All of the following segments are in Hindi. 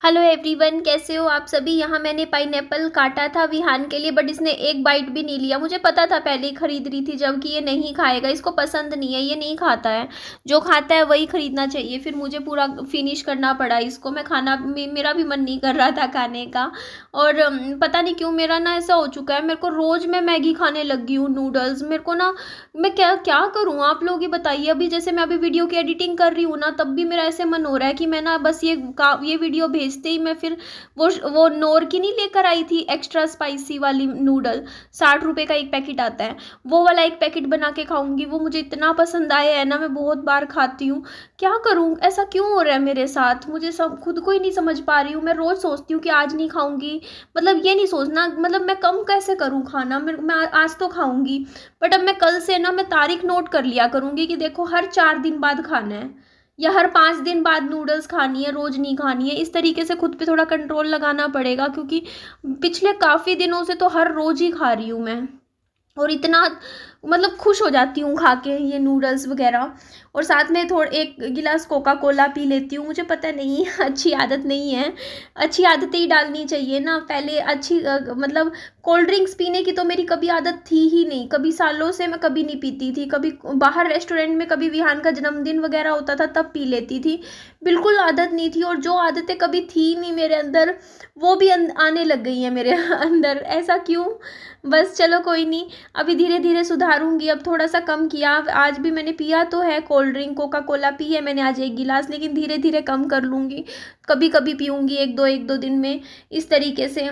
हेलो एवरीवन, कैसे हो आप सभी। यहाँ मैंने पाइनएप्पल काटा था विहान के लिए, बट इसने एक बाइट भी नहीं लिया। मुझे पता था, पहले ही खरीद रही थी जब कि ये नहीं खाएगा, इसको पसंद नहीं है, ये नहीं खाता है। जो खाता है वही खरीदना चाहिए। फिर मुझे पूरा फिनिश करना पड़ा इसको। मैं खाना मेरा भी मन नहीं कर रहा था खाने का। और पता नहीं क्यों मेरा ना ऐसा हो चुका है, मेरे को रोज़ मैं मैगी खाने लगी हूँ, नूडल्स। मेरे को ना, मैं क्या क्या करूँ आप लोग ही बताइए। अभी जैसे मैं अभी वीडियो की एडिटिंग कर रही हूँ ना, तब भी मेरा ऐसे मन हो रहा है कि मैं ना बस ये वीडियो भेजते ही मैं फिर वो नोर की नहीं लेकर आई थी, एक्स्ट्रा स्पाइसी वाली नूडल। 60 रुपए का एक पैकेट आता है, वो वाला एक पैकेट बना के खाऊंगी। वो मुझे इतना पसंद आया है ना, मैं बहुत बार खाती हूँ। क्या करूँ, ऐसा क्यों हो रहा है मेरे साथ, मुझे सब खुद को ही नहीं समझ पा रही हूँ। मैं रोज सोचती हूँ कि आज नहीं खाऊंगी, मतलब ये नहीं सोचना, मतलब मैं कम कैसे करूँ खाना। मैं आज तो खाऊंगी, बट अब मैं कल से ना, मैं तारीख नोट कर लिया करूंगी कि देखो हर 4 दिन बाद खाना है, या हर 5 दिन बाद नूडल्स खानी है, रोज नहीं खानी है। इस तरीके से खुद पे थोड़ा कंट्रोल लगाना पड़ेगा, क्योंकि पिछले काफ़ी दिनों से तो हर रोज ही खा रही हूँ मैं। और इतना मतलब खुश हो जाती हूँ खा के ये नूडल्स वगैरह। और साथ में थोड़ा एक गिलास कोका कोला पी लेती हूँ। मुझे पता नहीं अच्छी आदत नहीं है, अच्छी आदतें ही डालनी चाहिए ना पहले। अच्छी मतलब कोल्ड ड्रिंक्स पीने की तो मेरी कभी आदत थी ही नहीं, कभी सालों से मैं कभी नहीं पीती थी। कभी बाहर रेस्टोरेंट में कभी विहान का जन्मदिन वगैरह होता था तब पी लेती थी, बिल्कुल आदत नहीं थी। और जो आदतें कभी थी नहीं मेरे अंदर, वो भी आने लग गई हैं मेरे अंदर। ऐसा क्यों। बस चलो कोई नहीं, अभी धीरे धीरे सुधारूंगी। अब थोड़ा सा कम किया, आज भी मैंने पिया तो है cold drink, Coca Cola P है मैंने आज 1 गिलास, लेकिन धीरे धीरे कम कर लूँगी। कभी कभी पीऊँगी, एक दो दिन में, इस तरीके से।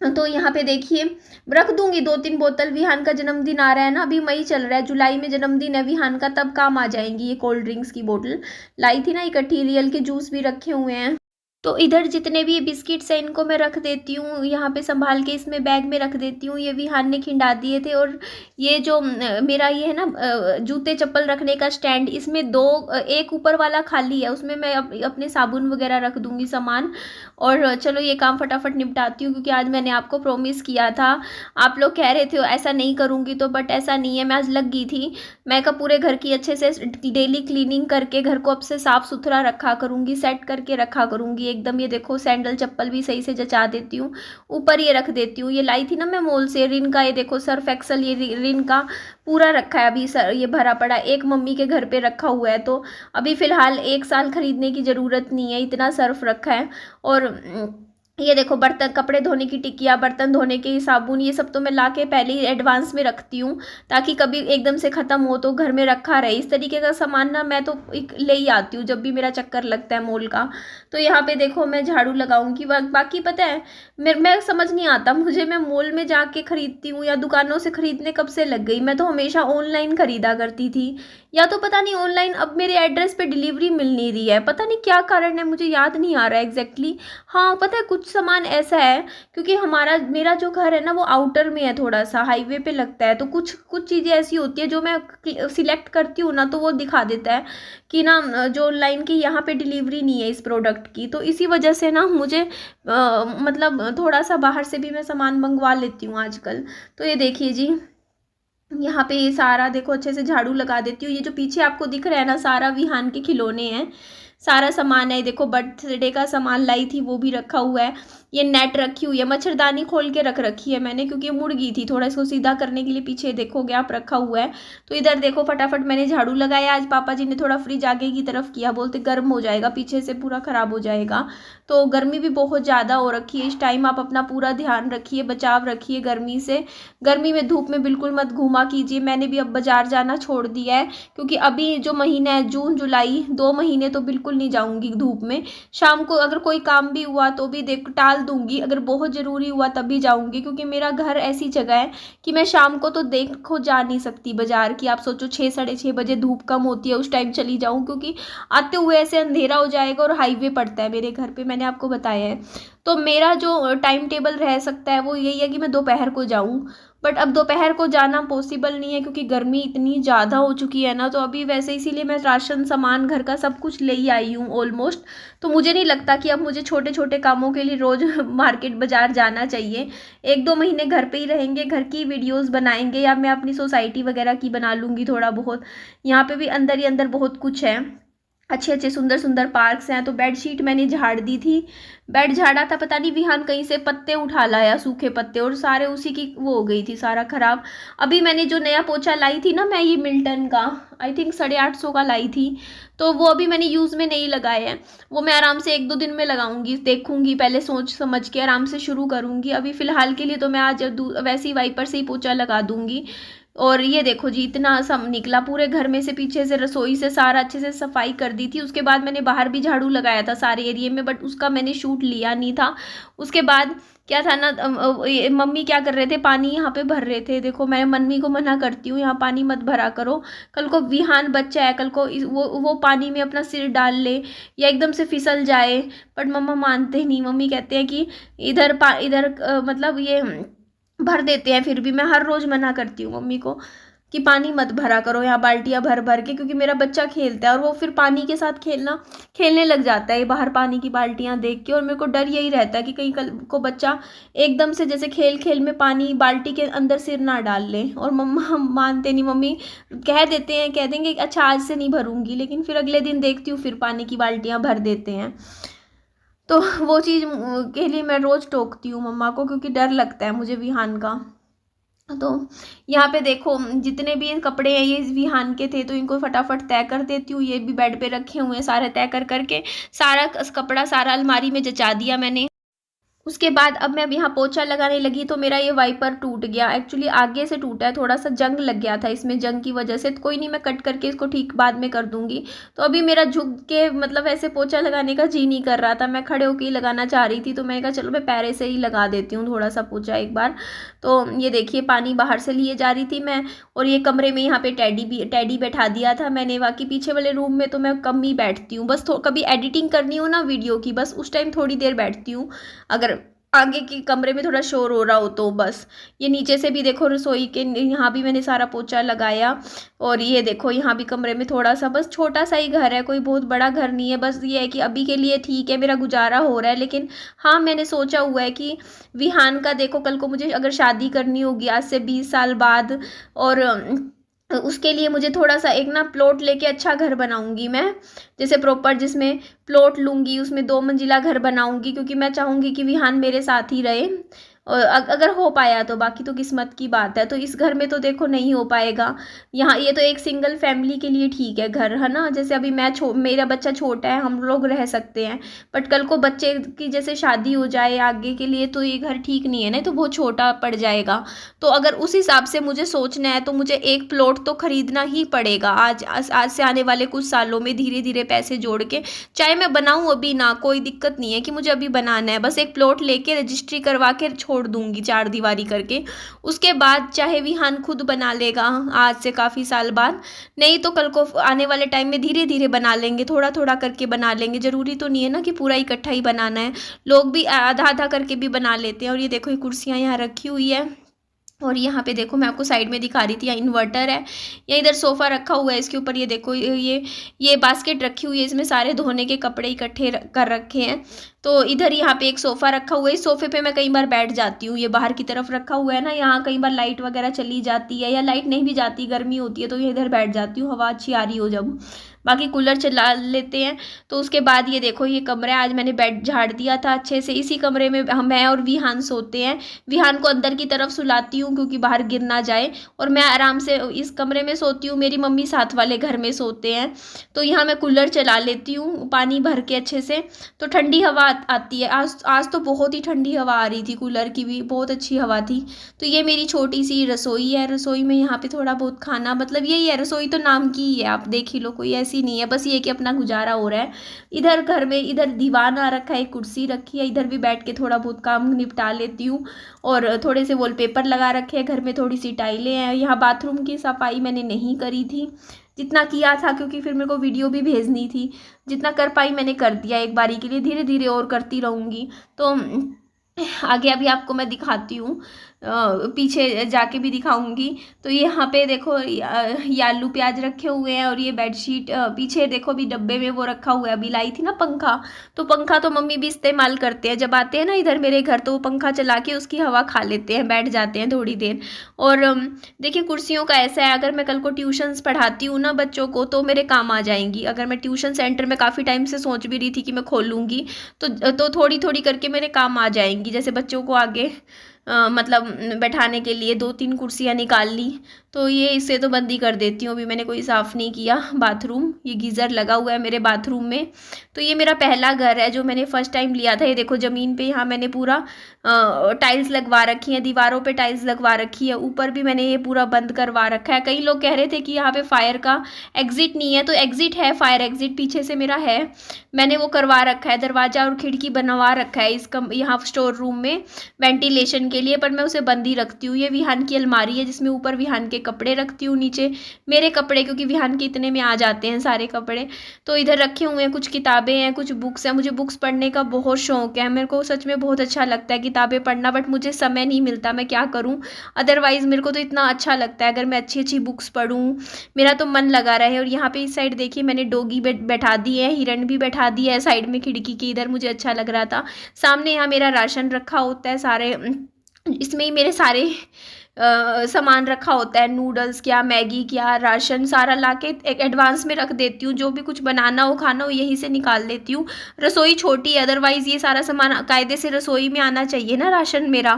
तो यहाँ पे देखिए, रख दूंगी 2-3 बोतल। विहान का जन्मदिन आ रहा है ना, अभी मई चल रहा है, जुलाई में जन्मदिन है विहान का, तब काम आ जाएंगी ये कोल्ड ड्रिंक्स की बोतल। लाई थी ना इकट्ठी, रियल के जूस भी रखे हुए हैं। तो इधर जितने भी ये बिस्किट्स हैं इनको मैं रख देती हूँ यहाँ पे संभाल के, इसमें बैग में रख देती हूँ। ये विहान ने खिंडा दिए थे। और ये जो मेरा ये है ना जूते चप्पल रखने का स्टैंड, इसमें एक ऊपर वाला खाली है, उसमें मैं अपने साबुन वगैरह रख दूँगी सामान। और चलो ये काम फटाफट निपटाती हूँ, क्योंकि आज मैंने आपको प्रॉमिस किया था। आप लोग कह रहे थे ऐसा नहीं करूँगी तो, बट ऐसा नहीं है। मैं आज लग गई थी। मैं का पूरे घर की अच्छे से डेली क्लीनिंग करके घर को अब से साफ़ सुथरा रखा करूँगी, सेट करके रखा करूँगी एकदम। ये देखो सैंडल चप्पल भी सही से जचा देती हूँ, ऊपर ये रख देती हूँ। ये लाई थी ना मैं मॉल से रिन का, ये देखो सर्फ एक्सल, ये रिन का पूरा रखा है अभी सर, ये भरा पड़ा। एक मम्मी के घर पे रखा हुआ है, तो अभी फ़िलहाल 1 साल खरीदने की ज़रूरत नहीं है, इतना सर्फ रखा है। और ये देखो बर्तन, कपड़े धोने की टिकिया, बर्तन धोने के साबुन, ये सब तो मैं ला के पहले ही एडवांस में रखती हूँ, ताकि कभी एकदम से ख़त्म हो तो घर में रखा रहे। इस तरीके का सामान ना मैं तो ले ही आती हूँ जब भी मेरा चक्कर लगता है मॉल का। तो यहाँ पे देखो मैं झाड़ू लगाऊंगी। बाकी पता है मैं समझ नहीं आता मुझे, मैं मॉल में जाके खरीदती हूँ या दुकानों से खरीदने कब से लग गई। मैं तो हमेशा ऑनलाइन खरीदा करती थी, या तो पता नहीं ऑनलाइन अब मेरे एड्रेस पे डिलीवरी मिल नहीं रही है, पता नहीं क्या कारण है, मुझे याद नहीं आ रहा है एग्जैक्टली। हाँ पता है, कुछ सामान ऐसा है, क्योंकि मेरा जो घर है ना वो आउटर में है, थोड़ा सा हाईवे पे लगता है। तो कुछ कुछ चीज़ें ऐसी होती है जो मैं सिलेक्ट करती हूँ ना, तो वो दिखा देता है कि ना जो ऑनलाइन की यहाँ पे डिलीवरी नहीं है इस प्रोडक्ट की। तो इसी वजह से ना मुझे मतलब थोड़ा सा बाहर से भी मैं सामान मंगवा लेती हूँ आजकल। तो ये देखिए जी, यहाँ पे ये सारा देखो अच्छे से झाड़ू लगा देती हूँ। ये जो पीछे आपको दिख रहा है ना, सारा विहान के खिलौने हैं, सारा सामान है। देखो बर्थडे का सामान लाई थी वो भी रखा हुआ है। ये नेट रखी हुई है, मच्छरदानी खोल के रख रखी है मैंने, क्योंकि ये मुड़ गई थी। थोड़ा इसको सीधा करने के लिए पीछे देखो गैप रखा हुआ है। तो इधर देखो फटाफट मैंने झाड़ू लगाया। आज पापा जी ने थोड़ा फ्रिज आगे की तरफ किया, बोलते गर्म हो जाएगा, पीछे से पूरा ख़राब हो जाएगा। तो गर्मी भी बहुत ज़्यादा हो रखी है इस टाइम, आप अपना पूरा ध्यान रखिए, बचाव रखिए गर्मी से। गर्मी में धूप में बिल्कुल मत घूमा कीजिए। मैंने भी अब बाज़ार जाना छोड़ दिया है, क्योंकि अभी जो महीना है जून जुलाई, 2 महीने तो बिल्कुल नहीं जाऊँगी धूप में। शाम को अगर कोई काम भी हुआ तो भी देख टाल दूंगी, अगर बहुत ज़रूरी हुआ तभी जाऊंगी, क्योंकि मेरा घर ऐसी जगह है कि मैं शाम को तो देखो जा नहीं सकती बाज़ार की। आप सोचो 6-6:30 बजे धूप कम होती है, उस टाइम चली जाऊँ, क्योंकि आते हुए ऐसे अंधेरा हो जाएगा। और हाईवे पड़ता है मेरे घर पे, मैंने आपको बताया है। तो मेरा जो टाइम टेबल रह सकता है वो यही है कि मैं दोपहर को जाऊँ, बट अब दोपहर को जाना पॉसिबल नहीं है, क्योंकि गर्मी इतनी ज़्यादा हो चुकी है ना। तो अभी वैसे इसीलिए मैं राशन सामान घर का सब कुछ ले ही आई हूँ ऑलमोस्ट। तो मुझे नहीं लगता कि अब मुझे छोटे छोटे कामों के लिए रोज़ मार्केट बाज़ार जाना चाहिए। 1-2 महीने घर पे ही रहेंगे, घर की वीडियोस बनाएंगे, या मैं अपनी सोसाइटी वगैरह की बना लूँगी थोड़ा बहुत। यहाँ पे भी अंदर ही अंदर बहुत कुछ है। अच्छे अच्छे सुंदर सुंदर पार्क्स हैं। तो बेडशीट मैंने झाड़ दी थी, बेड झाड़ा था, पता नहीं विहान कहीं से पत्ते उठा लाया, सूखे पत्ते, और सारे उसी की वो हो गई थी, सारा खराब। अभी मैंने जो नया पोछा लाई थी ना मैं, ये मिल्टन का, आई थिंक 850 का लाई थी, तो वो अभी मैंने यूज़ में नहीं लगाया है। वो मैं आराम से 1-2 दिन में लगाऊंगी, देखूंगी, पहले सोच समझ के आराम से शुरू करूंगी। अभी फ़िलहाल के लिए तो मैं आज वैसे ही वाइपर से ही पोछा लगा दूंगी। और ये देखो जी, इतना सब निकला पूरे घर में से, पीछे से रसोई से सारा अच्छे से सफाई कर दी थी। उसके बाद मैंने बाहर भी झाड़ू लगाया था सारे एरिया में, बट उसका मैंने शूट लिया नहीं था। उसके बाद क्या था ना, मम्मी क्या कर रहे थे, पानी यहाँ पे भर रहे थे। देखो मैं मम्मी को मना करती हूँ यहाँ पानी मत भरा करो, कल को विहान बच्चा है, कल को वो पानी में अपना सिर डाल ले या एकदम से फिसल जाए। बट मम्मा मानते नहीं, मम्मी कहते हैं कि इधर मतलब ये भर देते हैं। फिर भी मैं हर रोज़ मना करती हूँ मम्मी को कि पानी मत भरा करो यहाँ बाल्टियाँ भर भर के, क्योंकि मेरा बच्चा खेलता है और वो फिर पानी के साथ खेलने लग जाता है बाहर पानी की बाल्टियाँ देख के। और मेरे को डर यही रहता है कि कहीं कल को बच्चा एकदम से जैसे खेल खेल में पानी बाल्टी के अंदर सिर ना डाल ले। और मम्मा मानते नहीं, मम्मी कह देते हैं, कह देंगे अच्छा आज से नहीं भरूंगी, लेकिन फिर अगले दिन देखती हूँ फिर पानी की बाल्टियाँ भर देते हैं। तो वो चीज़ के लिए मैं रोज़ टोकती हूँ मम्मा को, क्योंकि डर लगता है मुझे विहान का। तो यहाँ पे देखो जितने भी कपड़े हैं ये विहान के थे, तो इनको फटाफट तय कर देती हूँ। ये भी बेड पे रखे हुए हैं, सारे तय कर करके सारा कपड़ा सारा अलमारी में जचा दिया मैंने। उसके बाद अब मैं यहाँ पोछा लगाने लगी, तो मेरा ये वाइपर टूट गया। एक्चुअली आगे से टूटा है, थोड़ा सा जंग लग गया था इसमें, जंग की वजह से। तो कोई नहीं, मैं कट करके इसको ठीक बाद में कर दूंगी। तो अभी मेरा झुक के मतलब ऐसे पोछा लगाने का जी नहीं कर रहा था, मैं खड़े होकर ही लगाना चाह रही थी। तो मैंने कहा चलो मैं पैरे से ही लगा देती हूँ थोड़ा सा पोछा एक बार। तो ये देखिए पानी बाहर से लिए जा रही थी मैं, और ये कमरे में यहाँ पे टैडी बैठा दिया था मैंने। बाकी पीछे वाले रूम में तो मैं कम ही बैठती हूँ, बस कभी एडिटिंग करनी हो ना वीडियो की, बस उस टाइम थोड़ी देर बैठती हूँ, अगर आगे के कमरे में थोड़ा शोर हो रहा हो तो बस। ये नीचे से भी देखो रसोई के यहाँ भी मैंने सारा पोछा लगाया। और ये देखो यहाँ भी कमरे में थोड़ा सा, बस छोटा सा ही घर है, कोई बहुत बड़ा घर नहीं है। बस ये है कि अभी के लिए ठीक है, मेरा गुजारा हो रहा है। लेकिन हाँ मैंने सोचा हुआ है कि विहान का देखो कल को मुझे अगर शादी करनी होगी आज से 20 साल बाद, और उसके लिए मुझे थोड़ा सा एक ना प्लॉट लेके अच्छा घर बनाऊंगी मैं, जैसे प्रॉपर, जिसमें प्लॉट लूंगी उसमें 2 मंजिला घर बनाऊंगी, क्योंकि मैं चाहूंगी कि विहान मेरे साथ ही रहे। और अगर हो पाया तो, बाकी तो किस्मत की बात है। तो इस घर में तो देखो नहीं हो पाएगा यहाँ, ये तो एक सिंगल फैमिली के लिए ठीक है घर, है ना। जैसे अभी मेरा बच्चा छोटा है, हम लोग रह सकते हैं, बट कल को बच्चे की जैसे शादी हो जाए आगे के लिए, तो ये घर ठीक नहीं है ना, तो बहुत छोटा पड़ जाएगा। तो अगर उस हिसाब से मुझे सोचना है तो मुझे एक प्लॉट तो खरीदना ही पड़ेगा आज से आने वाले कुछ सालों में, धीरे धीरे पैसे जोड़ के। चाहे मैं बनाऊं अभी ना, कोई दिक्कत नहीं है कि मुझे अभी बनाना है, बस एक प्लॉट लेके रजिस्ट्री करवा के छोड़ दूंगी 4 दीवारी करके। उसके बाद चाहे विहान खुद बना लेगा आज से काफ़ी साल बाद, नहीं तो कल को आने वाले टाइम में धीरे धीरे बना लेंगे, थोड़ा थोड़ा करके बना लेंगे। ज़रूरी तो नहीं है ना कि पूरा इकट्ठा ही बनाना है, लोग भी आधा आधा करके भी बना लेते हैं। और ये देखो ये कुर्सियाँ यहाँ रखी हुई है, और यहाँ पे देखो मैं आपको साइड में दिखा रही थी, यहाँ इन्वर्टर है, या इधर सोफ़ा रखा हुआ है, इसके ऊपर ये देखो ये बास्केट रखी हुई है, इसमें सारे धोने के कपड़े इकट्ठे कर रखे हैं। तो इधर यहाँ पे एक सोफ़ा रखा हुआ है, इस सोफ़े पे मैं कई बार बैठ जाती हूँ। ये बाहर की तरफ रखा हुआ है ना, यहाँ कई बार लाइट वगैरह चली जाती है, या लाइट नहीं भी जाती, गर्मी होती है, तो ये इधर बैठ जाती हूँ, हवा अच्छी आ रही हो जब। बाकी कूलर चला लेते हैं। तो उसके बाद ये देखो ये कमरा आज मैंने बेड झाड़ दिया था अच्छे से, इसी कमरे में मैं और विहान सोते हैं। विहान को अंदर की तरफ सुलाती हूँ क्योंकि बाहर गिर ना जाए, और मैं आराम से इस कमरे में सोती हूँ। मेरी मम्मी साथ वाले घर में सोते हैं। तो यहाँ मैं कूलर चला लेती हूँ पानी भर के अच्छे से, तो ठंडी हवा आती है। आज तो बहुत ही ठंडी हवा आ रही थी, कूलर की भी बहुत अच्छी हवा थी। तो ये मेरी छोटी सी रसोई है, रसोई में यहाँ पे थोड़ा बहुत खाना, मतलब यही है, रसोई तो नाम की ही है, आप देख ही लो, कोई ऐसी नहीं है, बस ये कि अपना गुजारा हो रहा है। इधर घर में इधर दीवान आ रखा है, एक कुर्सी रखी है, इधर भी बैठ के थोड़ा बहुत काम निपटा लेती हूँ। और थोड़े से वॉलपेपर लगा रखे हैं घर में, थोड़ी सी टाइलें हैं। यहाँ बाथरूम की सफाई मैंने नहीं करी थी, जितना किया था, क्योंकि फिर मेरे को वीडियो भी भेजनी थी। जितना कर पाई मैंने कर दिया एक बारी के लिए, धीरे धीरे और करती रहूँगी। तो आगे अभी आपको मैं दिखाती हूँ। पीछे जाके भी दिखाऊंगी। तो ये यहाँ पे देखो ये आलू प्याज रखे हुए हैं, और ये बेडशीट पीछे देखो अभी डब्बे में वो रखा हुआ है। अभी लाई थी ना पंखा, तो पंखा तो मम्मी भी इस्तेमाल करते हैं जब आते हैं ना इधर मेरे घर, तो वो पंखा चला के उसकी हवा खा लेते हैं, बैठ जाते हैं थोड़ी देर। और देखिए कुर्सियों का ऐसा है, अगर मैं कल को ट्यूशन्स पढ़ाती हूँ ना बच्चों को तो मेरे काम आ जाएंगी। अगर मैं ट्यूशन सेंटर में काफ़ी टाइम से सोच भी रही थी कि मैं खोलूँगी, तो थोड़ी थोड़ी करके मेरे काम आ जाएंगी। जैसे बच्चों को आगे मतलब बैठाने के लिए 2-3 कुर्सियाँ निकाल ली, तो ये इससे तो बंद ही कर देती हूँ। अभी मैंने कोई साफ़ नहीं किया बाथरूम, ये गीज़र लगा हुआ है मेरे बाथरूम में। तो ये मेरा पहला घर है जो मैंने फ़र्स्ट टाइम लिया था। ये देखो ज़मीन पे यहाँ मैंने पूरा टाइल्स लगवा रखी हैं, दीवारों पे टाइल्स लगवा रखी है, ऊपर भी मैंने ये पूरा बंद करवा रखा है। कई लोग कह रहे थे कि यहाँ पे फायर का एग्ज़िट नहीं है, तो एग्ज़िट है, फायर एग्ज़िट पीछे से मेरा है, मैंने वो करवा रखा है। दरवाज़ा और खिड़की बनवा रखा है इसका यहाँ स्टोर रूम में वेंटिलेशन के लिए, पर मैं उसे बंद ही रखती हूँ। ये विहान की अलमारी है जिसमें ऊपर विहान के कपड़े रखती हूँ, नीचे मेरे कपड़े, क्योंकि विहान के इतने में आ जाते हैं सारे कपड़े। तो इधर रखे हुए हैं, कुछ किताबें हैं, कुछ बुक्स हैं। मुझे बुक्स पढ़ने का बहुत शौक है, मेरे को सच में बहुत अच्छा लगता है किताबें पढ़ना, बट मुझे समय नहीं मिलता, मैं क्या करूँ। अदरवाइज़ मेरे को तो इतना अच्छा लगता है अगर मैं अच्छी अच्छी बुक्स पढूँ, मेरा तो मन लगा रहे। और यहाँ पे इस साइड देखिए मैंने डॉगी बैठा दी है, हिरन भी बैठा दिया है साइड में खिड़की के इधर, मुझे अच्छा लग रहा था। सामने यहाँ मेरा राशन रखा होता है, सारे इसमें ही मेरे सारे सामान रखा होता है, नूडल्स क्या, मैगी क्या, राशन सारा लाके एक एडवांस में रख देती हूँ। जो भी कुछ बनाना हो खाना हो यहीं से निकाल लेती हूँ। रसोई छोटी है, अदरवाइज़ ये सारा सामान कायदे से रसोई में आना चाहिए ना राशन मेरा,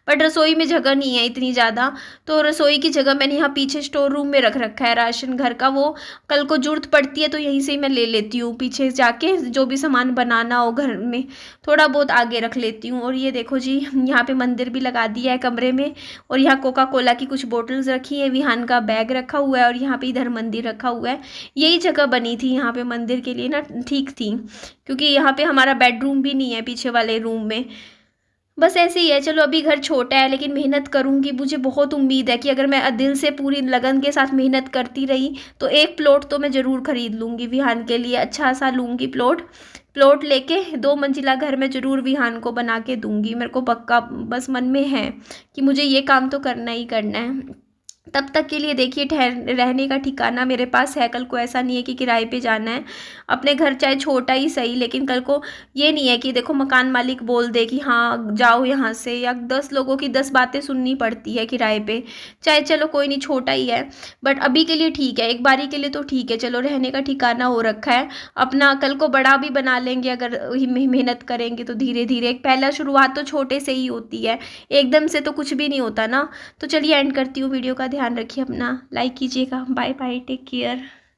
बट रसोई में जगह नहीं है इतनी ज़्यादा, तो रसोई की जगह मैंने यहाँ पीछे स्टोर रूम में रख रखा है राशन घर का। वो कल को ज़रूरत पड़ती है तो यहीं से ही मैं ले लेती हूँ, पीछे जाके जो भी सामान बनाना हो घर में थोड़ा बहुत आगे रख लेती हूँ। और ये देखो जी यहाँ पे मंदिर भी लगा दिया है कमरे में, और यहाँ कोका कोला की कुछ बोटल्स रखी है, विहान का बैग रखा हुआ है, और यहाँ पे इधर मंदिर रखा हुआ है। यही जगह बनी थी यहाँ पे मंदिर के लिए ना, ठीक थी, क्योंकि यहाँ पे हमारा बेडरूम भी नहीं है पीछे वाले रूम में। बस ऐसे ही है। चलो अभी घर छोटा है लेकिन मेहनत करूँगी, मुझे बहुत उम्मीद है कि अगर मैं दिल से पूरी लगन के साथ मेहनत करती रही तो एक प्लॉट तो मैं ज़रूर खरीद लूँगी विहान के लिए, अच्छा सा लूँगी प्लॉट लेके 2 मंजिला घर में ज़रूर विहान को बना के दूँगी। मेरे को पक्का बस मन में है कि मुझे ये काम तो करना ही करना है। तब तक के लिए देखिए रहने का ठिकाना मेरे पास है, कल को ऐसा नहीं है कि किराए पे जाना है। अपने घर चाहे छोटा ही सही, लेकिन कल को ये नहीं है कि देखो मकान मालिक बोल दे कि हाँ जाओ यहाँ से, या 10 लोगों की 10 बातें सुननी पड़ती है किराए पे। चाहे चलो कोई नहीं छोटा ही है, बट अभी के लिए ठीक है, एक बारी के लिए तो ठीक है। चलो रहने का ठिकाना हो रखा है अपना, कल को बड़ा भी बना लेंगे अगर मेहनत करेंगे तो धीरे धीरे। एक पहला शुरुआत तो छोटे से ही होती है, एकदम से तो कुछ भी नहीं होता ना। तो चलिए एंड करती हूँ वीडियो का, ध्यान रखिए अपना, लाइक कीजिएगा, बाय बाय, टेक केयर।